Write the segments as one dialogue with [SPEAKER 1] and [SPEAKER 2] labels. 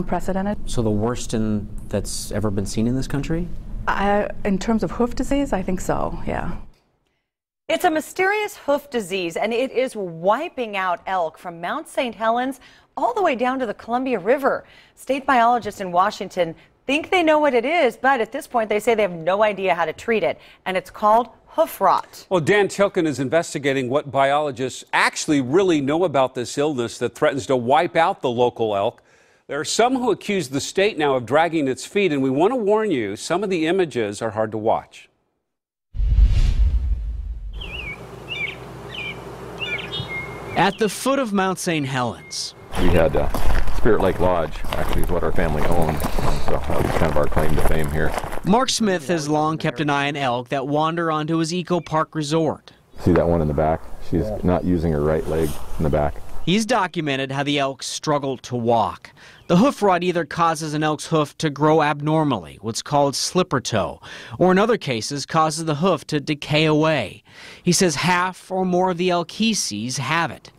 [SPEAKER 1] Unprecedented.
[SPEAKER 2] So the worst that's ever been seen in this country?
[SPEAKER 1] In terms of hoof disease, I think so, yeah.
[SPEAKER 3] It's a mysterious hoof disease, and it is wiping out elk from Mount St. Helens all the way down to the Columbia River. State biologists in Washington think they know what it is, but at this point they say they have no idea how to treat it, and it's called hoof rot.
[SPEAKER 4] Well, Dan Tilken is investigating what biologists actually really know about this illness that threatens to wipe out the local elk. There are some who accuse the state now of dragging its feet, and we want to warn you, some of the images are hard to watch.
[SPEAKER 5] At the foot of Mount St. Helens.
[SPEAKER 6] We had Spirit Lake Lodge, actually, is what our family owned, so that was kind of our claim to fame here.
[SPEAKER 5] Mark Smith has long kept an eye on elk that wander onto his eco park resort.
[SPEAKER 6] See that one in the back? She's not using her right leg in the back.
[SPEAKER 5] He's documented how the elk struggle to walk. The hoof rot either causes an elk's hoof to grow abnormally, what's called slipper toe, or in other cases causes the hoof to decay away. He says half or more of the elk he sees have it.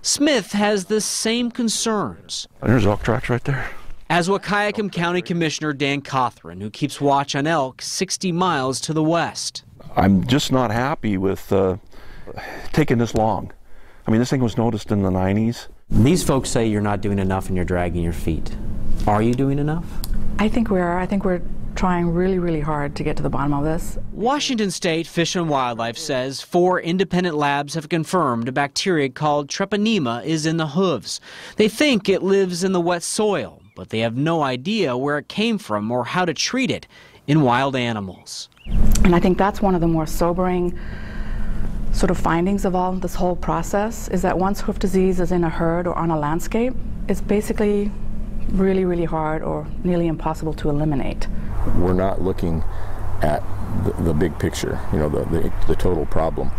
[SPEAKER 5] Smith has the same concerns.
[SPEAKER 6] There's elk tracks right there.
[SPEAKER 5] As Wahkiakum County Commissioner Dan Cothran, who keeps watch on elk 60 miles to the west.
[SPEAKER 6] I'm just not happy with taking this long. I mean, this thing was noticed in the 90s.
[SPEAKER 2] These folks say you're not doing enough and you're dragging your feet. Are you doing enough?
[SPEAKER 1] I think we are. I think we're trying really, really hard to get to the bottom of this.
[SPEAKER 5] Washington State Fish and Wildlife says 4 independent labs have confirmed a bacteria called treponema is in the hooves. They think it lives in the wet soil, but they have no idea where it came from or how to treat it in wild animals.
[SPEAKER 1] And I think that's one of the more sobering sort of findings of all this whole process, is that once hoof disease is in a herd or on a landscape, it's basically really, really hard or nearly impossible to eliminate.
[SPEAKER 6] We're not looking at the big picture, you know, the total problem.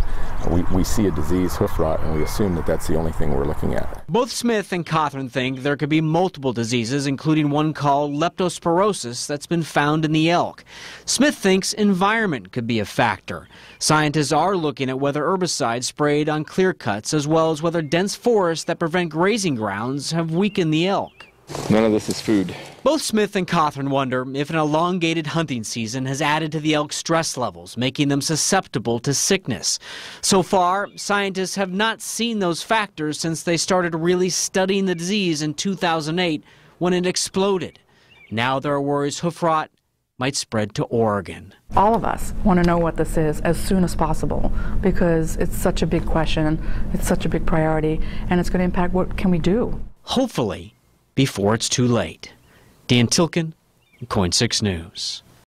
[SPEAKER 6] We see a disease, hoof rot, and we assume that that's the only thing we're looking at.
[SPEAKER 5] Both Smith and Cothran think there could be multiple diseases, including one called leptospirosis that's been found in the elk. Smith thinks environment could be a factor. Scientists are looking at whether herbicides sprayed on clear cuts, as well as whether dense forests that prevent grazing grounds have weakened the elk.
[SPEAKER 6] None of this is food.
[SPEAKER 5] Both Smith and Cothran wonder if an elongated hunting season has added to the elk's stress levels, making them susceptible to sickness. So far, scientists have not seen those factors since they started really studying the disease in 2008 when it exploded. Now there are worries hoof rot might spread to Oregon.
[SPEAKER 1] All of us want to know what this is as soon as possible because it's such a big question, it's such a big priority, and it's going to impact what can we do.
[SPEAKER 5] Hopefully, before it's too late. Dan Tilken, KOIN 6 News.